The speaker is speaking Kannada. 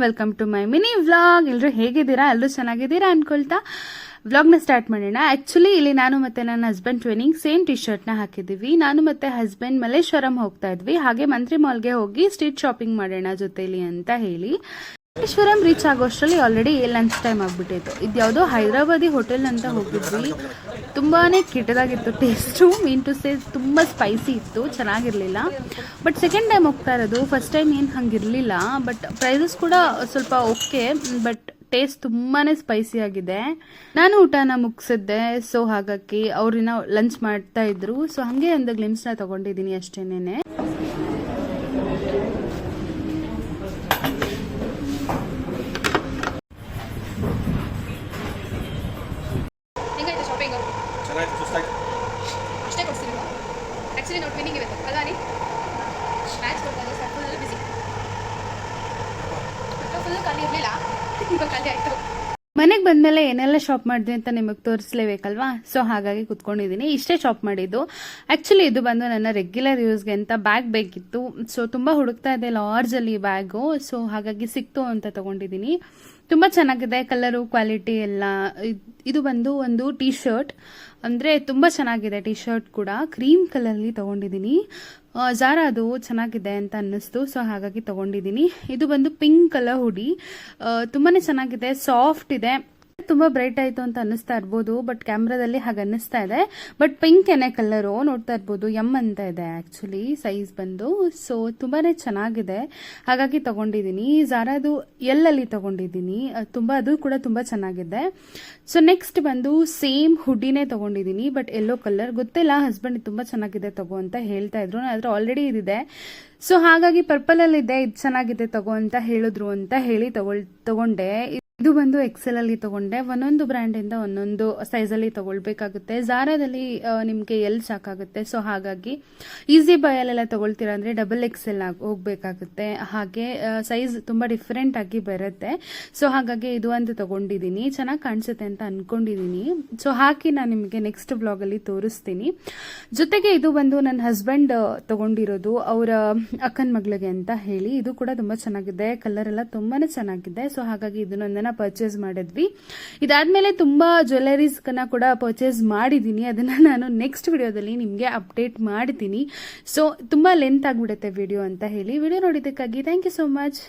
Welcome to my mini vlog. ಎಲ್ಲರೂ ಹೇಗಿದ್ದೀರಾ? ಎಲ್ಲರೂ ಚೆನ್ನಾಗಿದ್ದೀರಾ ಅನ್ಕೊಳ್ತಾ ವ್ಲಾಗ್ನ ಸ್ಟಾರ್ಟ್ ಮಾಡೋಣ. ಆಕ್ಚುಲಿ ಇಲ್ಲಿ ನಾನು ಮತ್ತೆ ನನ್ನ ಹಸ್ಬೆಂಡ್ ಟ್ವಿನಿಂಗ್ ಸೇಮ್ ಟಿ ಶರ್ಟ್ನ ಹಾಕಿದ್ದೀವಿ. ನಾನು ಮತ್ತೆ ಹಸ್ಬೆಂಡ್ ಮಲ್ಲೇಶ್ವರಂ ಹೋಗ್ತಾ ಇದ್ವಿ. ಹಾಗೆ ಮಂತ್ರಿ ಮಾಲ್ಗೆ ಹೋಗಿ ಸ್ಟ್ರೀಟ್ ಶಾಪಿಂಗ್ ಮಾಡೋಣ ಜೊತೆಲಿ ಅಂತ ಹೇಳಿ ಮಲ್ಲೇಶ್ವರಂ ರೀಚ್ ಆಗೋಷ್ಟರಲ್ಲಿ ಆಲ್ರೆಡಿ ಲಂಚ್ ಟೈಮ್ ಆಗ್ಬಿಟ್ಟಿತ್ತು. ಇದ್ಯಾವುದೋ ಹೈದರಾಬಾದಿ ಹೋಟೆಲ್ ಅಂತ ಹೋಗಿದ್ವಿ. ತುಂಬಾನೇ ಕೆಟ್ಟದಾಗಿತ್ತು ಟೇಸ್ಟು. ಮೀನ್ ಟು ಸೇ ತುಂಬ ಸ್ಪೈಸಿ ಇತ್ತು, ಚೆನ್ನಾಗಿರಲಿಲ್ಲ. ಬಟ್ ಸೆಕೆಂಡ್ ಟೈಮ್ ಹೋಗ್ತಾ ಇರೋದು, ಫಸ್ಟ್ ಟೈಮ್ ಏನು ಹಂಗಿರಲಿಲ್ಲ. ಬಟ್ ಪ್ರೈಸಸ್ ಕೂಡ ಸ್ವಲ್ಪ ಓಕೆ, ಬಟ್ ಟೇಸ್ಟ್ ತುಂಬಾ ಸ್ಪೈಸಿ ಆಗಿದೆ. ನಾನು ಊಟನ ಮುಗಿಸಿದ್ದೆ, ಸೊ ಹಾಗಾಗಿ ಅವ್ರಿನ ಲಂಚ್ ಮಾಡ್ತಾ ಇದ್ರು. ಸೊ ಹಾಗೆ ಒಂದು ಗ್ಲಿಮ್ಸ್ನ ತಗೊಂಡಿದ್ದೀನಿ ಅಷ್ಟೇನೆ. ಅಷ್ಟೇ ಕೊಡ್ತೀವಿ. ಆ್ಯಕ್ಚುಲಿ ನಾವು ಟ್ವಿನಿಂಗ್ ಇವತ್ತು ಅಲ್ವಾ ನೀ ಮ್ಯಾಚ್ ಕೊಡ್ತಾರೆ, ಸರ್ ಫುಲ್ ಬಿಸಿ, ಫುಲ್ ಖಾಲಿ ಇರಲಿಲ್ಲ, ಇವಾಗ ಖಾಲಿ ಆಯಿತು. ಮನೆಗೆ ಬಂದಮೇಲೆ ಏನೆಲ್ಲ ಶಾಪ್ ಮಾಡಿದ್ವಿ ಅಂತ ನಿಮಗೆ ತೋರಿಸಲೇಬೇಕಲ್ವಾ? ಸೊ ಹಾಗಾಗಿ ಕುತ್ಕೊಂಡಿದ್ದೀನಿ. ಇಷ್ಟೇ ಶಾಪ್ ಮಾಡಿದ್ದು. ಆ್ಯಕ್ಚುಲಿ ಇದು ಬಂದು ನನ್ನ ರೆಗ್ಯುಲರ್ ಯೂಸ್ಗೆ ಅಂತ ಬ್ಯಾಗ್ ಬೇಕಿತ್ತು. ಸೊ ತುಂಬ ಹುಡುಕ್ತಾ ಇದೆ ಲಾರ್ಜಲ್ಲಿ ಬ್ಯಾಗು. ಸೊ ಹಾಗಾಗಿ ಸಿಕ್ತು ಅಂತ ತಗೊಂಡಿದ್ದೀನಿ. ತುಂಬ ಚೆನ್ನಾಗಿದೆ ಕಲರು, ಕ್ವಾಲಿಟಿ ಎಲ್ಲ. ಇದು ಬಂದು ಒಂದು ಟೀ ಶರ್ಟ್, ಅಂದರೆ ತುಂಬ ಚೆನ್ನಾಗಿದೆ ಟೀ ಶರ್ಟ್ ಕೂಡ. ಕ್ರೀಮ್ ಕಲರ್ಲಿ ತಗೊಂಡಿದ್ದೀನಿ. ಜಾರ ಅದು ಚೆನ್ನಾಗಿದೆ ಅಂತ ಅನ್ನಿಸ್ತು, ಸೊ ಹಾಗಾಗಿ ತಗೊಂಡಿದ್ದೀನಿ. ಇದು ಬಂದು ಪಿಂಕ್ ಕಲರ್ ಹುಡಿ, ತುಂಬಾ ಚೆನ್ನಾಗಿದೆ, ಸಾಫ್ಟ್ ಇದೆ. ತುಂಬ ಬ್ರೈಟ್ ಆಯಿತು ಅಂತ ಅನ್ನಿಸ್ತಾ ಇರ್ಬೋದು, ಬಟ್ ಕ್ಯಾಮ್ರಾದಲ್ಲಿ ಹಾಗೆ ಅನ್ನಿಸ್ತಾ ಇದೆ. ಬಟ್ ಪಿಂಕ್ ಏನೇ ಕಲರು ನೋಡ್ತಾ ಇರ್ಬೋದು, ಎಮ್ ಅಂತ ಇದೆ ಆ್ಯಕ್ಚುಲಿ ಸೈಜ್ ಬಂದು. ಸೊ ತುಂಬಾ ಚೆನ್ನಾಗಿದೆ, ಹಾಗಾಗಿ ತಗೊಂಡಿದ್ದೀನಿ. ಜಾರದು ಎಲ್ಲಲ್ಲಿ ತಗೊಂಡಿದ್ದೀನಿ, ಅದು ಕೂಡ ತುಂಬ ಚೆನ್ನಾಗಿದೆ. ಸೊ ನೆಕ್ಸ್ಟ್ ಬಂದು ಸೇಮ್ ಹುಡಿನೇ ತಗೊಂಡಿದ್ದೀನಿ, ಬಟ್ ಯೆಲ್ಲೋ ಕಲರ್. ಗೊತ್ತಿಲ್ಲ, ಹಸ್ಬೆಂಡ್ ತುಂಬ ಚೆನ್ನಾಗಿದೆ ತಗೋ ಅಂತ ಹೇಳ್ತಾ ಇದ್ರು. ಆದರೆ ಆಲ್ರೆಡಿ ಇದಿದೆ, ಸೊ ಹಾಗಾಗಿ ಪರ್ಪಲಲ್ಲಿ ಇದೆ, ಇದು ಚೆನ್ನಾಗಿದೆ ತಗೋ ಅಂತ ಹೇಳಿದ್ರು ಅಂತ ಹೇಳಿ ತಗೊಂಡೆ. ಇದು ಬಂದು ಎಕ್ಸೆಲ್ ಅಲ್ಲಿ ತಗೊಂಡೆ. ಒಂದೊಂದು ಬ್ರ್ಯಾಂಡಿಂದ ಒಂದೊಂದು ಸೈಜಲ್ಲಿ ತಗೊಳ್ಬೇಕಾಗುತ್ತೆ. ಜಾರಾದಲ್ಲಿ ನಿಮಗೆ ಎಲ್ ಸಾಕಾಗುತ್ತೆ. ಸೊ ಹಾಗಾಗಿ ಈಸಿ ಬೈಯಲ್ಲೆಲ್ಲ ತಗೊಳ್ತೀರಾ ಅಂದರೆ ಡಬಲ್ ಎಕ್ಸೆಲ್ ಹೋಗ್ಬೇಕಾಗುತ್ತೆ. ಹಾಗೆ ಸೈಜ್ ತುಂಬ ಡಿಫ್ರೆಂಟ್ ಆಗಿ ಬರುತ್ತೆ. ಸೊ ಹಾಗಾಗಿ ಇದು ಒಂದು ತಗೊಂಡಿದ್ದೀನಿ, ಚೆನ್ನಾಗಿ ಕಾಣಿಸುತ್ತೆ ಅಂತ ಅನ್ಕೊಂಡಿದ್ದೀನಿ. ಸೊ ಹಾಕಿ ನಾನು ನಿಮಗೆ ನೆಕ್ಸ್ಟ್ ಬ್ಲಾಗಲ್ಲಿ ತೋರಿಸ್ತೀನಿ. ಜೊತೆಗೆ ಇದು ಬಂದು ನನ್ನ ಹಸ್ಬೆಂಡ್ ತಗೊಂಡಿರೋದು ಅವರ ಅಕ್ಕನ ಮಗಳಿಗೆ ಅಂತ ಹೇಳಿ. ಇದು ಕೂಡ ತುಂಬ ಚೆನ್ನಾಗಿದೆ, ಕಲರ್ ಎಲ್ಲ ತುಂಬಾ ಚೆನ್ನಾಗಿದೆ. ಸೊ ಹಾಗಾಗಿ ಇದನ್ನೊಂದನ್ನು ಪರ್ಚೇಸ್ ಮಾಡಿದ್ವಿ. ಇದಾದ್ಮೇಲೆ ತುಂಬಾ ಜ್ಯುವೆಲರೀಸ್ ಕೂಡ ಪರ್ಚೇಸ್ ಮಾಡಿದ್ದೀನಿ. ಅದನ್ನ ನಾನು ನೆಕ್ಸ್ಟ್ ವಿಡಿಯೋದಲ್ಲಿ ನಿಮಗೆ ಅಪ್ಡೇಟ್ ಮಾಡ್ತೀನಿ. ಸೊ ತುಂಬಾ ಲೆಂತ್ ಆಗ್ಬಿಡುತ್ತೆ ವಿಡಿಯೋ ಅಂತ ಹೇಳಿ. ವಿಡಿಯೋ ನೋಡಿದ್ದಕ್ಕಾಗಿ ಥ್ಯಾಂಕ್ ಯು ಸೋ ಮಚ್.